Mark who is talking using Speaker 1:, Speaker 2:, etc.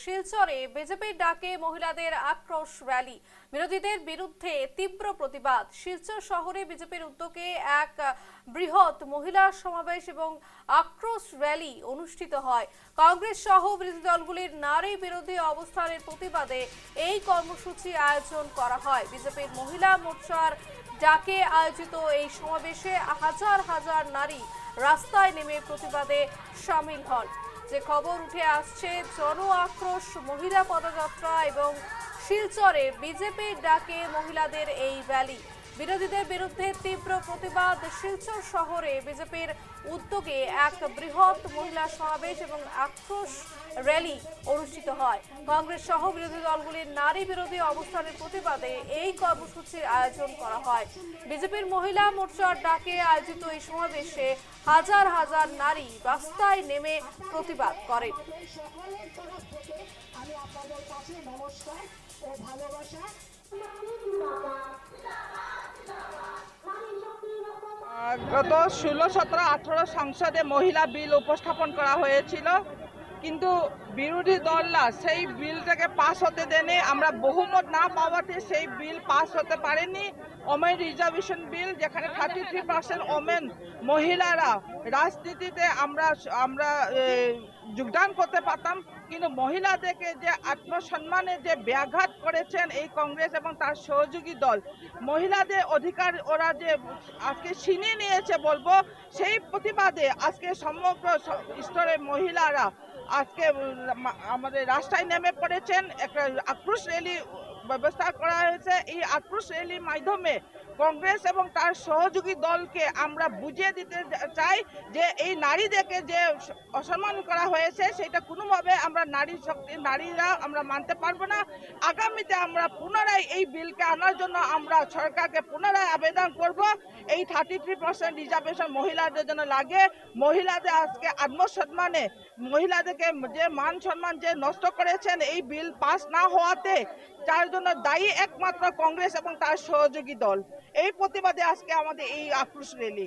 Speaker 1: শিলচরে বিজেপির ডাকে মহিলাদের আক্রোশ র্যালি। বিরোধীদের বিরুদ্ধে তীব্র প্রতিবাদ। শিলচর শহরে বিজেপির উদ্যোগে এক বৃহৎ মহিলা সমাবেশ এবং আক্রোশ র্যালি অনুষ্ঠিত হয়। কংগ্রেস সহ বিরোধী দলগুলির নারী বিরোধী অবস্থানের প্রতিবাদে এই কর্মসূচি আয়োজন করা হয়। বিজেপির মহিলা মোর্চার ডাকে আয়োজিত এই সমাবেশে হাজার হাজার নারী রাস্তায় নেমে প্রতিবাদে সামিল হন। যে খবর উঠে আসছে, জন আক্রোশ মহিলা পদযাত্রা এবং শিলচরে বিজেপির ডাকে মহিলাদের এই র্যালি। বিরোধীদের বিরুদ্ধে তীব্র প্রতিবাদ। শিলচর শহরে বিজেপির উদ্যোগে এক বৃহৎ মহিলা সমাবেশ এবং আক্রোশ র্যালি অনুষ্ঠিত হয়। কংগ্রেস সহ বিরোধী দলগুলির নারী বিরোধী অবস্থানের প্রতিবাদে এই কর্মসূচির আয়োজন করা হয়। বিজেপির মহিলা মোর্চার ডাকে আয়োজিত এই সমাবেশে হাজার হাজার নারী রাস্তায় নেমে প্রতিবাদ করেন।
Speaker 2: গত 16, 17, 18 সংসদে মহিলা বিল উপস্থাপন করা হয়েছিল, কিন্তু বিরোধী দলরা সেই বিলটাকে পাস হতে দেয়নি। আমরা বহুমত না পাওয়াতে সেই বিল পাস হতে পারেনি। ওমেন রিজার্ভেশন বিল, যেখানে 33% ওমেন মহিলারা রাজনীতিতে আমরা যোগদান করতে পারতাম, কিন্তু মহিলাদেরকে যে আত্মসম্মানে যে ব্যাঘাত করেছেন এই কংগ্রেস এবং তার সহযোগী দল, মহিলাদের অধিকার ওরা যে আজকে ছিনিয়ে নিয়েছে বলবো, সেই প্রতিবাদে আজকে সমগ্র স্তরের মহিলারা আজকে আমাদের রাস্তায় নেমে পড়েছেন। একটা আক্রোশ র্যালি ব্যবস্থা করা হয়েছে। এই আক্রোশ র্যালির মাধ্যমে কংগ্রেস এবং তার সহযোগী দলকে আমরা বুঝিয়ে দিতে চাই যে এই নারীদেরকে যে অসম্মান করা হয়েছে সেটা কোনোভাবে আমরা নারীরা আমরা মানতে পারবো না। আগামীতে আমরা পুনরায় এই বিলকে আনার জন্য আমরা সরকারকে পুনরায় আবেদন করব। এই 33% রিজার্ভেশন মহিলাদের জন্য লাগে। মহিলাদের আজকে আত্মসম্মানে মহিলাদেরকে যে মান সম্মান যে নষ্ট করেছেন এই বিল পাস না হওয়াতে, যার জন্য দায়ী একমাত্র কংগ্রেস এবং তার সহযোগী দল। এই প্রতিবাদে আজকে আমাদের এই আক্রোশ র্যালি।